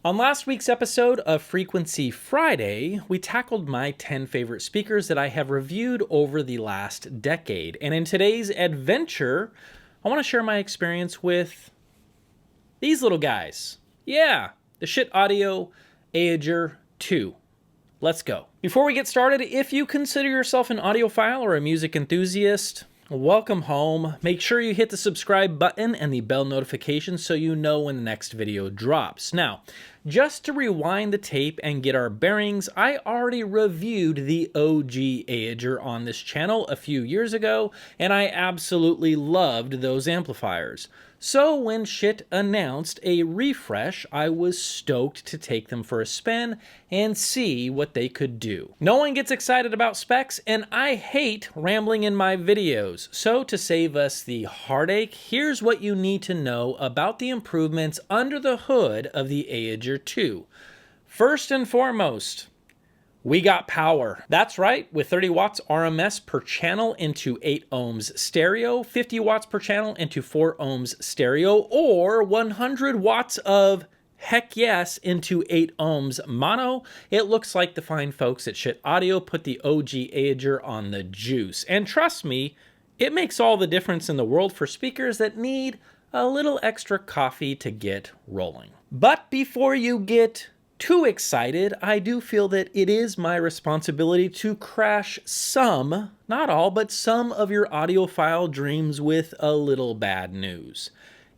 On last week's episode of Frequency Friday, we tackled my 10 favorite speakers that I have reviewed over the last decade. And in today's adventure, I want to share my experience with these little guys. Yeah, the Schiit Audio Aegir 2. Let's go. Before we get started, if you consider yourself an audiophile or a music enthusiast, welcome home. Make sure you hit the subscribe button and the bell notification so you know when the next video drops. Now, just to rewind the tape and get our bearings, I already reviewed the OG Aegir on this channel a few years ago, and I absolutely loved those amplifiers. So when Schiit announced a refresh, I was stoked to take them for a spin and see what they could do. No one gets excited about specs, and I hate rambling in my videos. So to save us the heartache, here's what you need to know about the improvements under the hood of the Aegir 2. First and foremost, we got power. That's right, with 30 watts RMS per channel into 8 ohms stereo, 50 watts per channel into 4 ohms stereo, or 100 watts of heck yes into 8 ohms mono. It looks like the fine folks at Schiit Audio put the OG Aegir on the juice. And trust me, it makes all the difference in the world for speakers that need a little extra coffee to get rolling. But before you get too excited, I do feel that it is my responsibility to crash some, not all, but some of your audiophile dreams with a little bad news.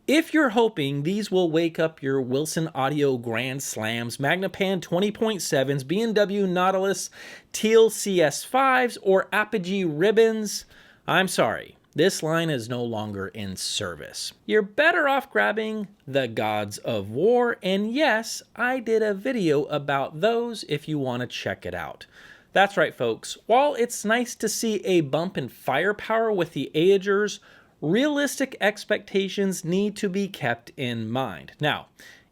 If you're hoping these will wake up your Wilson Audio Grand Slams, Magnapan 20.7s, B&W Nautilus Teal CS5s, or Apogee Ribbons, I'm sorry. This line is no longer in service. You're better off grabbing the Gods of War, and yes, I did a video about those if you want to check it out. That's right, folks. While it's nice to see a bump in firepower with the Aegirs, realistic expectations need to be kept in mind. Now,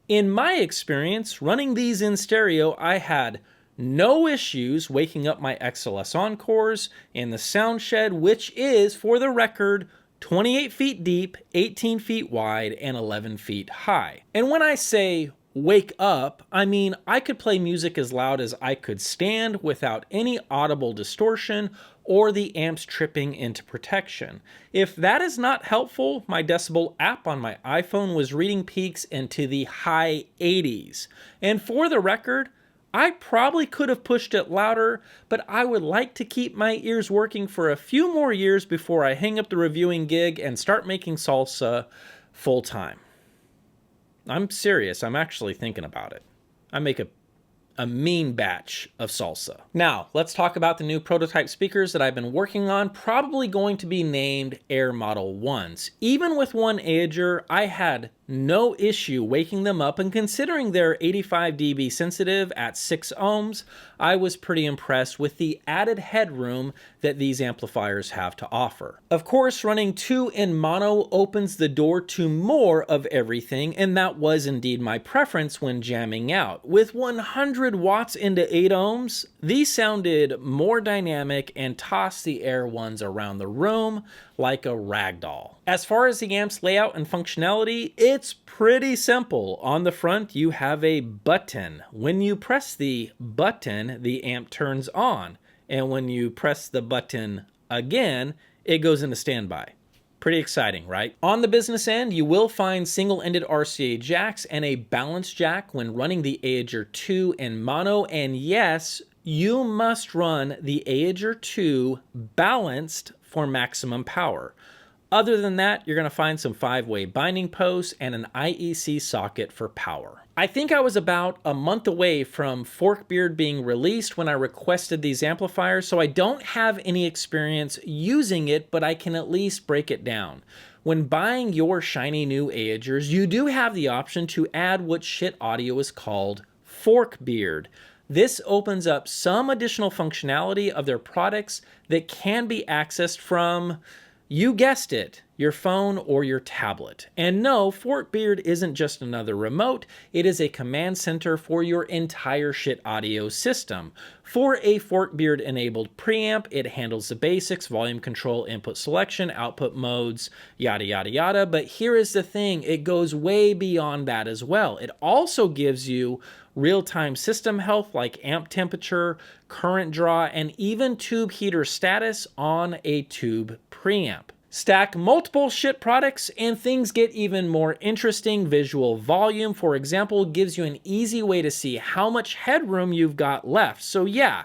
in my experience, running these in stereo, I had no issues waking up my XLS Encores in the sound shed, which is, for the record, 28 feet deep, 18 feet wide, and 11 feet high. And when I say wake up, I mean I could play music as loud as I could stand without any audible distortion or the amps tripping into protection. If that is not helpful, my Decibel app on my iPhone was reading peaks into the high 80s. And for the record, I probably could have pushed it louder, but I would like to keep my ears working for a few more years before I hang up the reviewing gig and start making salsa full time. I'm serious. I'm actually thinking about it. I make a mean batch of salsa. Now, let's talk about the new prototype speakers that I've been working on, probably going to be named Air Model 1s. Even with one Aegir, I had no issue waking them up, and considering they're 85 dB sensitive at 6 ohms, I was pretty impressed with the added headroom that these amplifiers have to offer. Of course, running 2 in mono opens the door to more of everything, and that was indeed my preference when jamming out. With 100 watts into 8 ohms, these sounded more dynamic and tossed the Air 1s around the room like a ragdoll. As far as the amp's layout and functionality, it's pretty simple. On the front, you have a button. When you press the button, the amp turns on. And when you press the button again, it goes into standby. Pretty exciting, right? On the business end, you will find single-ended RCA jacks and a balance jack when running the Aegir 2 in mono. And yes, you must run the Aegir 2 balanced for maximum power. Other than that, you're going to find some 5-way binding posts and an IEC socket for power. I think I was about a month away from Forkbeard being released when I requested these amplifiers, so I don't have any experience using it, but I can at least break it down. When buying your shiny new Aegirs, you do have the option to add what Schiit Audio is called Forkbeard. This opens up some additional functionality of their products that can be accessed from You guessed it, your phone or your tablet. And no, Forkbeard isn't just another remote, it is a command center for your entire Schiit audio system. For a Forkbeard enabled preamp, it handles the basics, volume control, input selection, output modes, yada yada yada. But here is the thing, it goes way beyond that as well. It also gives you real-time system health like amp temperature, current draw, and even tube heater status on a tube preamp. Stack multiple Schiit products and things get even more interesting. Visual volume, for example, gives you an easy way to see how much headroom you've got left. So yeah,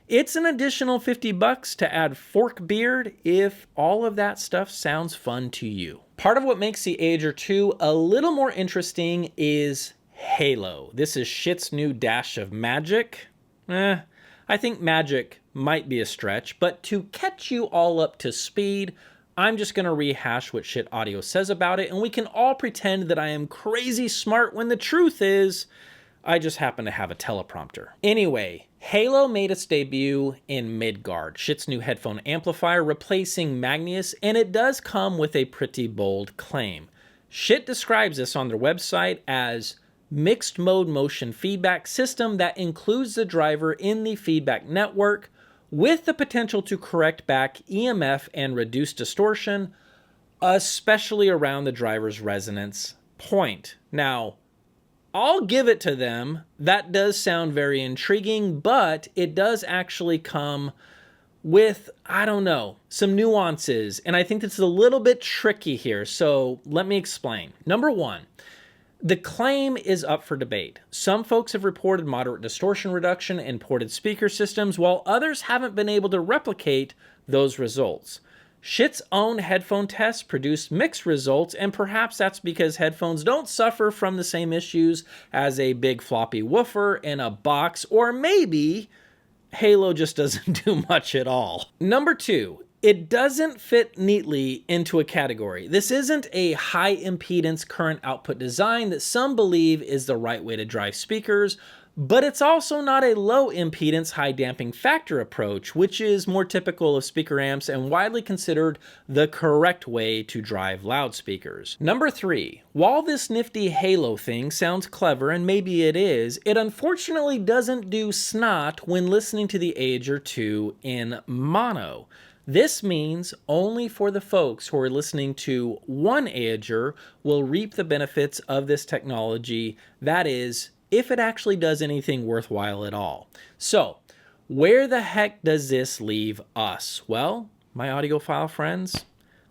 it's an additional $50 to add Forkbeard if all of that stuff sounds fun to you. Part of what makes the Aegir 2 a little more interesting is Halo. This is Schiit's new dash of magic. I think magic might be a stretch, but to catch you all up to speed, I'm just going to rehash what Schiit Audio says about it, and we can all pretend that I am crazy smart when the truth is, I just happen to have a teleprompter. Anyway, Halo made its debut in Midgard, Schiit's new headphone amplifier replacing Magnus, and it does come with a pretty bold claim. Schiit describes this on their website as mixed mode motion feedback system that includes the driver in the feedback network with the potential to correct back EMF and reduce distortion, especially around the driver's resonance point. Now, I'll give it to them, that does sound very intriguing, but it does actually come with, I don't know, some nuances, and I think that's a little bit tricky here, so let me explain. Number one, the claim is up for debate. Some folks have reported moderate distortion reduction in ported speaker systems, while others haven't been able to replicate those results. Schiit's own headphone tests produced mixed results, and perhaps that's because headphones don't suffer from the same issues as a big floppy woofer in a box, or maybe Halo just doesn't do much at all. Number two, it doesn't fit neatly into a category. This isn't a high impedance current output design that some believe is the right way to drive speakers, but it's also not a low impedance high damping factor approach, which is more typical of speaker amps and widely considered the correct way to drive loudspeakers. Number three, while this nifty Halo thing sounds clever, and maybe it is, it unfortunately doesn't do snot when listening to the Aegir 2 in mono. This means only for the folks who are listening to one Aegir will reap the benefits of this technology, that is, if it actually does anything worthwhile at all. So, where the heck does this leave us? Well, my audiophile friends,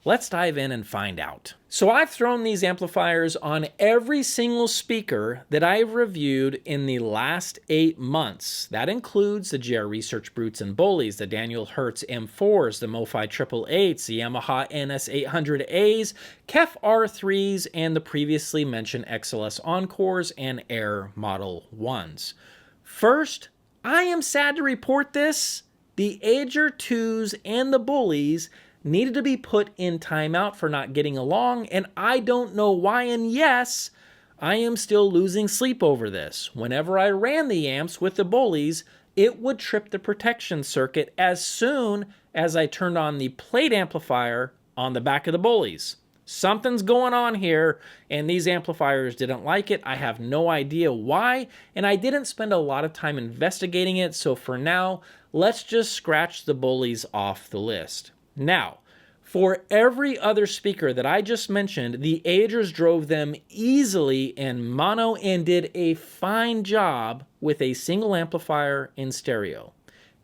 let's dive in and find out. So I've thrown these amplifiers on every single speaker that I've reviewed in the last 8 months. That includes the GR Research Brutes and Bullies, the Daniel Hertz M4s, the MoFi 888s, the Yamaha NS800As, KEF R3s, and the previously mentioned XLS Encores and Air Model 1s. First, I am sad to report this. The Aegir 2s and the Bullies needed to be put in timeout for not getting along, and I don't know why, and yes, I am still losing sleep over this. Whenever I ran the amps with the Bullies, it would trip the protection circuit as soon as I turned on the plate amplifier on the back of the Bullies. Something's going on here, and these amplifiers didn't like it. I have no idea why, and I didn't spend a lot of time investigating it, so for now, let's just scratch the Bullies off the list. Now, for every other speaker that I just mentioned, the Aegirs drove them easily in mono and did a fine job with a single amplifier in stereo.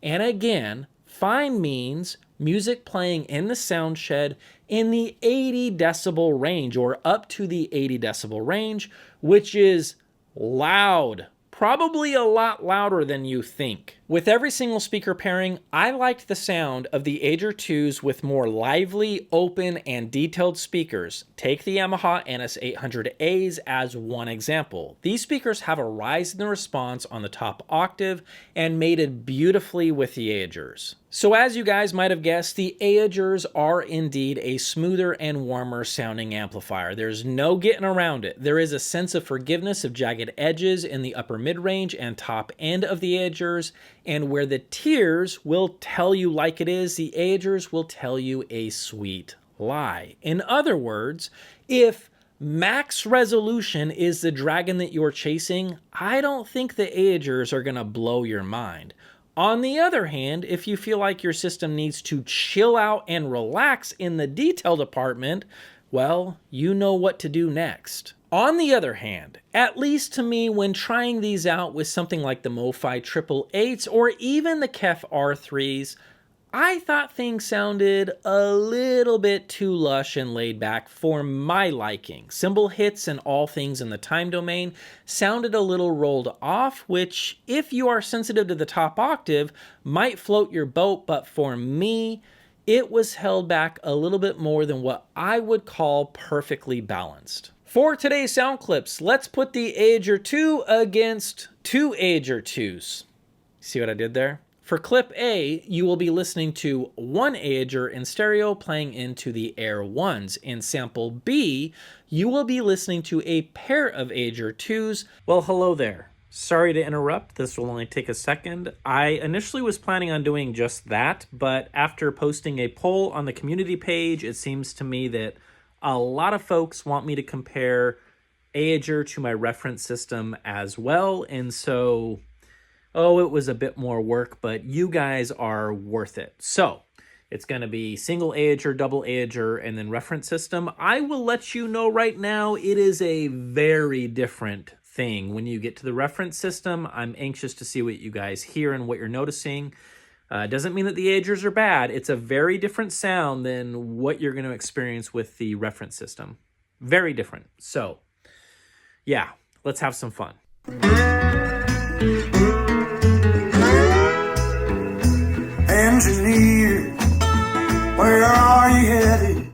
And again, fine means music playing in the sound shed in the 80 decibel range, or up to the 80 decibel range, which is loud. Probably a lot louder than you think. With every single speaker pairing, I liked the sound of the Aegir 2s with more lively, open, and detailed speakers. Take the Yamaha NS800As as one example. These speakers have a rise in the response on the top octave and mated beautifully with the Aegirs. So as you guys might have guessed, the Aegirs are indeed a smoother and warmer sounding amplifier. There's no getting around it. There is a sense of forgiveness of jagged edges in the upper mid-range and top end of the Aegirs, and where the tiers will tell you like it is, the Aegirs will tell you a sweet lie. In other words, if max resolution is the dragon that you're chasing, I don't think the Aegers are going to blow your mind. On the other hand, if you feel like your system needs to chill out and relax in the detail department, well, you know what to do next. On the other hand, at least to me, when trying these out with something like the MoFi 888s or even the Kef R3s, I thought things sounded a little bit too lush and laid back for my liking. Cymbal hits and all things in the time domain sounded a little rolled off, which, if you are sensitive to the top octave, might float your boat, but for me, it was held back a little bit more than what I would call perfectly balanced. For today's sound clips, let's put the Aegir 2 against two Aegir 2s. See what I did there? For clip A, you will be listening to one Aegir in stereo playing into the Air 1s. In sample B, you will be listening to a pair of Aegir 2s. Well, hello there. Sorry to interrupt. This will only take a second. I initially was planning on doing just that, but after posting a poll on the community page, it seems to me that a lot of folks want me to compare Aegir to my reference system as well, and so it was a bit more work, but you guys are worth it. So it's going to be single Aegir, double Aegir, and then reference system. I will let you know right now, it is a very different thing. When you get to the reference system, I'm anxious to see what you guys hear and what you're noticing. Doesn't mean that the Aegirs are bad. It's a very different sound than what you're going to experience with the reference system. Very different. So, yeah, let's have some fun. Engineer, where are you headed?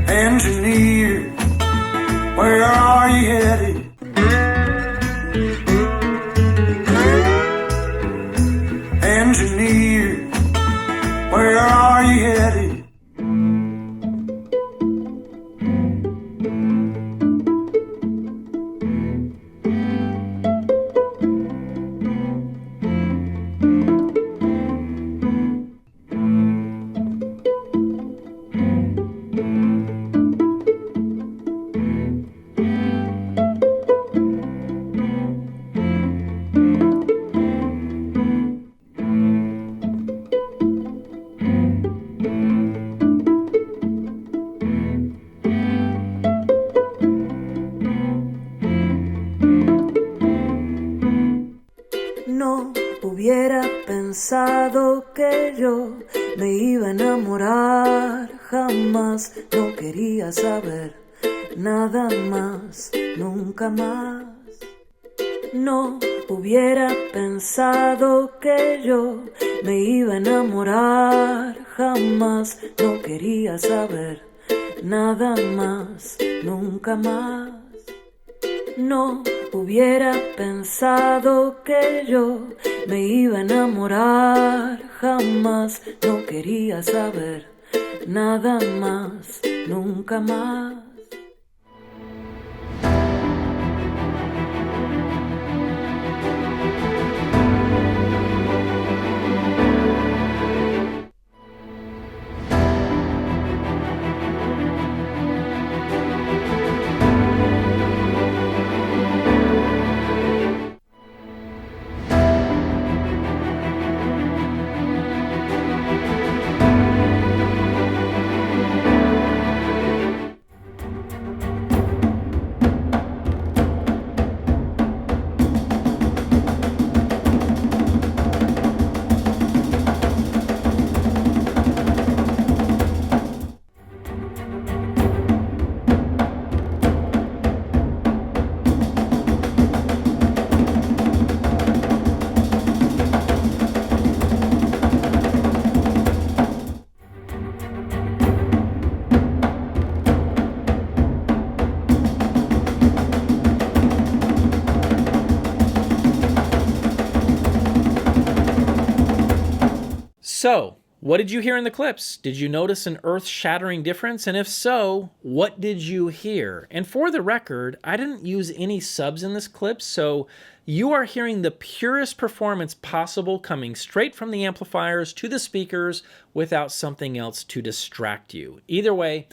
Engineer, where are you headed? Engineer, where are you headed? No hubiera pensado que yo me iba a enamorar, jamás no quería saber nada más, nunca más. No hubiera pensado que yo me iba a enamorar, jamás no quería saber nada más, nunca más. No hubiera pensado que yo me iba a enamorar, jamás no quería saber nada más, nunca más. So, What did you hear in the clips? Did you notice an earth-shattering difference? And if so, what did you hear? And for the record, I didn't use any subs in this clip, so you are hearing the purest performance possible coming straight from the amplifiers to the speakers without something else to distract you. Either way,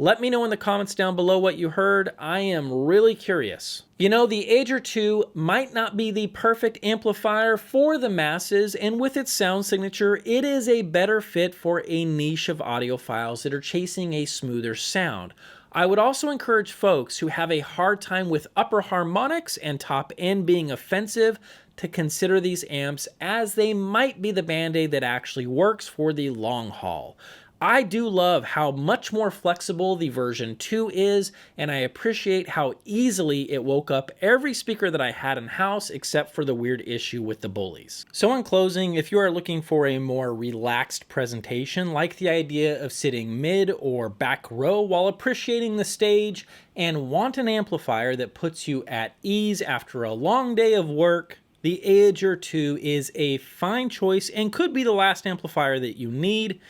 let me know in the comments down below what you heard. I am really curious. You know, the Aegir 2 might not be the perfect amplifier for the masses, and with its sound signature, it is a better fit for a niche of audiophiles that are chasing a smoother sound. I would also encourage folks who have a hard time with upper harmonics and top end being offensive to consider these amps, as they might be the band-aid that actually works for the long haul. I do love how much more flexible the version 2 is, and I appreciate how easily it woke up every speaker that I had in house except for the weird issue with the bullies. So in closing, if you are looking for a more relaxed presentation, like the idea of sitting mid or back row while appreciating the stage, and want an amplifier that puts you at ease after a long day of work, the Aegir 2 is a fine choice and could be the last amplifier that you need.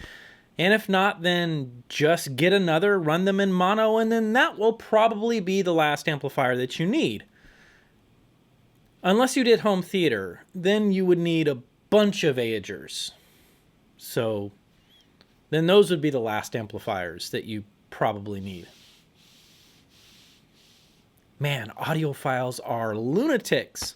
And if not, then just get another, run them in mono, and then that will probably be the last amplifier that you need. Unless you did home theater, then you would need a bunch of Aegirs. So then those would be the last amplifiers that you probably need. Man, audiophiles are lunatics.